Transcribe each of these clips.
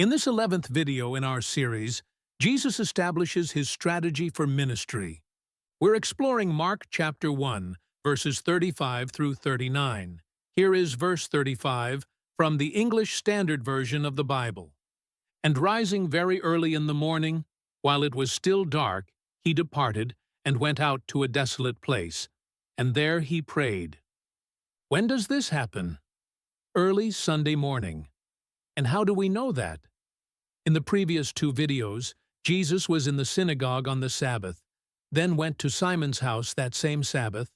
In this 11th video in our series, Jesus establishes his strategy for ministry. We're exploring Mark chapter 1, verses 35 through 39. Here is verse 35 from the English Standard Version of the Bible. And rising very early in the morning, while it was still dark, he departed and went out to a desolate place, and there he prayed. When does this happen? Early Sunday morning. And how do we know that? In the previous two videos, Jesus was in the synagogue on the Sabbath, then went to Simon's house that same Sabbath,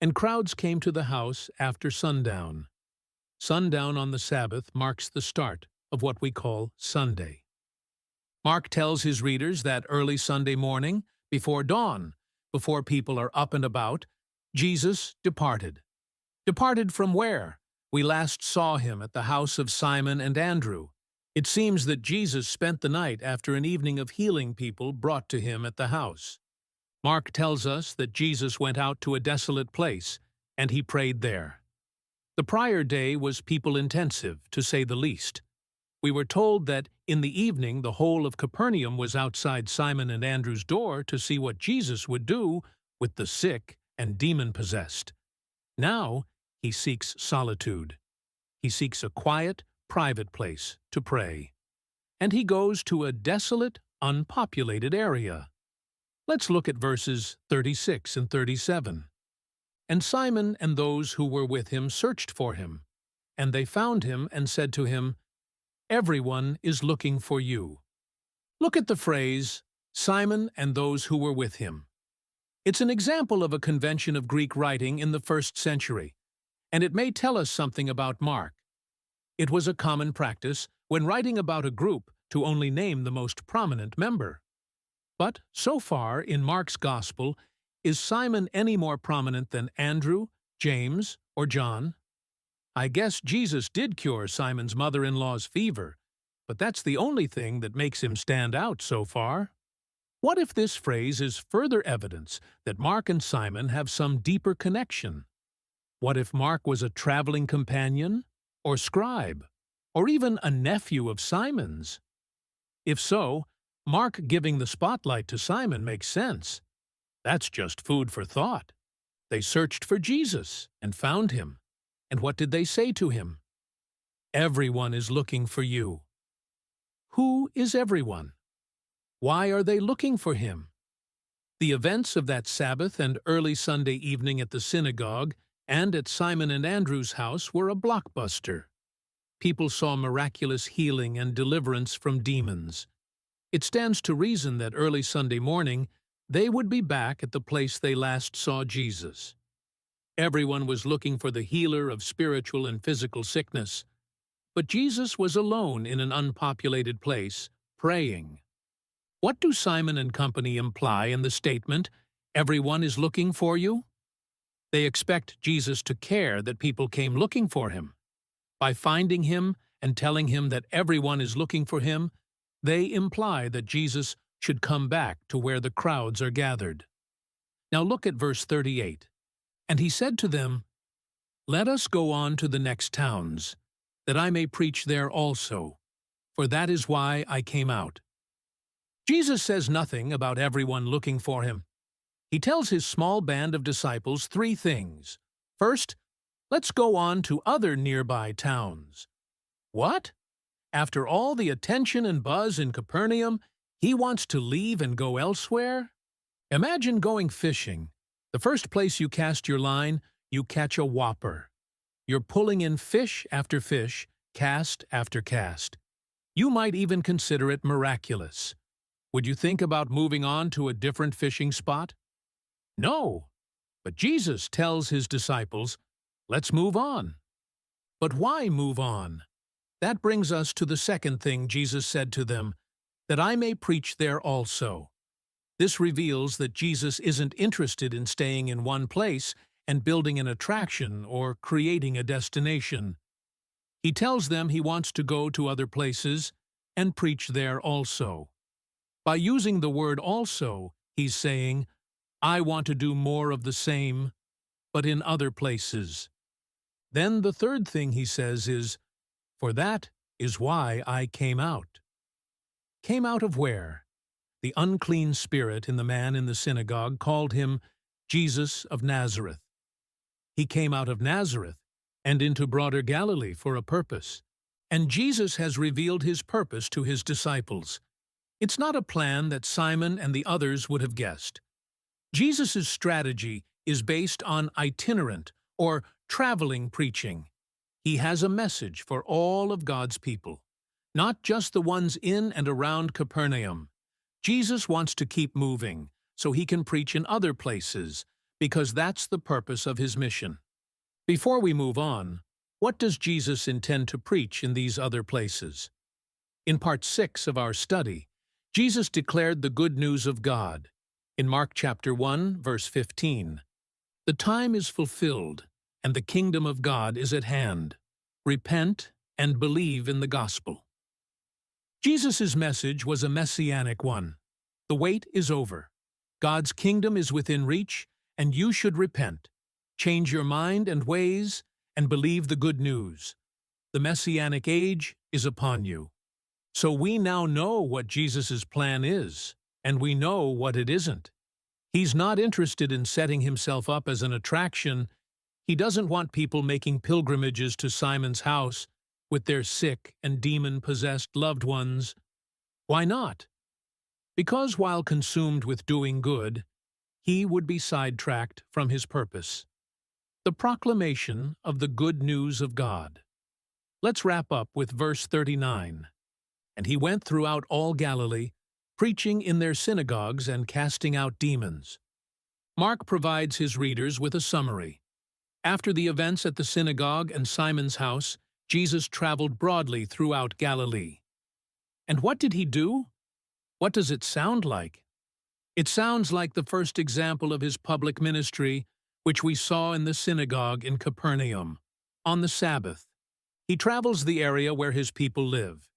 and crowds came to the house after sundown. Sundown on the Sabbath marks the start of what we call Sunday. Mark tells his readers that early Sunday morning, before dawn, before people are up and about, Jesus departed. Departed from where? We last saw him at the house of Simon and Andrew. It seems that Jesus spent the night after an evening of healing people brought to him at the house. Mark tells us that Jesus went out to a desolate place, and he prayed there. The prior day was people-intensive, to say the least. We were told that in the evening the whole of Capernaum was outside Simon and Andrew's door to see what Jesus would do with the sick and demon-possessed. Now he seeks solitude. He seeks a quiet, private place to pray. And he goes to a desolate, unpopulated area. Let's look at verses 36 and 37. And Simon and those who were with him searched for him, and they found him and said to him, "Everyone is looking for you." Look at the phrase, Simon and those who were with him. It's an example of a convention of Greek writing in the 1st century, and it may tell us something about Mark. It was a common practice, when writing about a group, to only name the most prominent member. But, so far, in Mark's Gospel, is Simon any more prominent than Andrew, James, or John? I guess Jesus did cure Simon's mother-in-law's fever, but that's the only thing that makes him stand out so far. What if this phrase is further evidence that Mark and Simon have some deeper connection? What if Mark was a traveling companion, or scribe, or even a nephew of Simon's? If so, Mark giving the spotlight to Simon makes sense. That's just food for thought. They searched for Jesus and found him. And what did they say to him? Everyone is looking for you. Who is everyone? Why are they looking for him? The events of that Sabbath and early Sunday evening at the synagogue and at Simon and Andrew's house were a blockbuster. People saw miraculous healing and deliverance from demons. It stands to reason that early Sunday morning they would be back at the place they last saw Jesus. Everyone was looking for the healer of spiritual and physical sickness, but Jesus was alone in an unpopulated place, praying. What do Simon and company imply in the statement, "Everyone is looking for you"? They expect Jesus to care that people came looking for him. By finding him and telling him that everyone is looking for him, they imply that Jesus should come back to where the crowds are gathered. Now look at verse 38. And he said to them, "Let us go on to the next towns, that I may preach there also, for that is why I came out." Jesus says nothing about everyone looking for him. He tells his small band of disciples three things. First, let's go on to other nearby towns. What? After all the attention and buzz in Capernaum, he wants to leave and go elsewhere? Imagine going fishing. The first place you cast your line, you catch a whopper. You're pulling in fish after fish, cast after cast. You might even consider it miraculous. Would you think about moving on to a different fishing spot? No. But Jesus tells his disciples, let's move on. But why move on? That brings us to the second thing Jesus said to them, that I may preach there also. This reveals that Jesus isn't interested in staying in one place and building an attraction or creating a destination. He tells them he wants to go to other places and preach there also. By using the word also, he's saying, I want to do more of the same, but in other places. Then the third thing he says is, for that is why I came out. came out of where? The unclean spirit in the man in the synagogue called him Jesus of Nazareth. He came out of Nazareth and into broader Galilee for a purpose. And Jesus has revealed his purpose to his disciples. It's not a plan that Simon and the others would have guessed. Jesus' strategy is based on itinerant or traveling preaching. He has a message for all of God's people, not just the ones in and around Capernaum. Jesus wants to keep moving so he can preach in other places, because that's the purpose of his mission. Before we move on, what does Jesus intend to preach in these other places? In part 6 of our study, Jesus declared the good news of God. In Mark chapter 1, verse 15, "The time is fulfilled, and the kingdom of God is at hand. Repent and believe in the gospel." Jesus' message was a messianic one. The wait is over. God's kingdom is within reach, and you should repent. Change your mind and ways, and believe the good news. The messianic age is upon you. So we now know what Jesus' plan is, and we know what it isn't. He's not interested in setting himself up as an attraction. He doesn't want people making pilgrimages to Simon's house with their sick and demon-possessed loved ones. Why not? Because while consumed with doing good, he would be sidetracked from his purpose. The proclamation of the good news of God. Let's wrap up with verse 39. "And he went throughout all Galilee, preaching in their synagogues and casting out demons." Mark provides his readers with a summary. After the events at the synagogue and Simon's house, Jesus traveled broadly throughout Galilee. And what did he do? What does it sound like? It sounds like the first example of his public ministry, which we saw in the synagogue in Capernaum. On the Sabbath, he travels the area where his people live.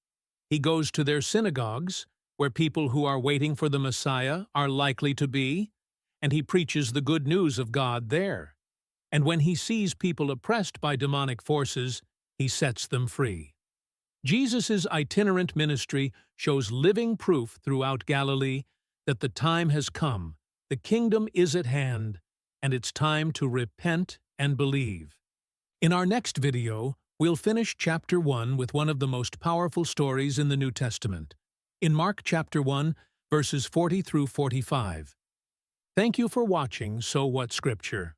He goes to their synagogues, where people who are waiting for the Messiah are likely to be, and he preaches the good news of God there. And when he sees people oppressed by demonic forces, he sets them free. Jesus' itinerant ministry shows living proof throughout Galilee that the time has come, the kingdom is at hand, and it's time to repent and believe. In our next video, we'll finish chapter 1 with one of the most powerful stories in the New Testament, in Mark chapter 1, verses 40 through 45. Thank you for watching SoWhatScripture.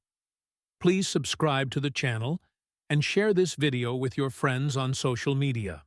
Please subscribe to the channel and share this video with your friends on social media.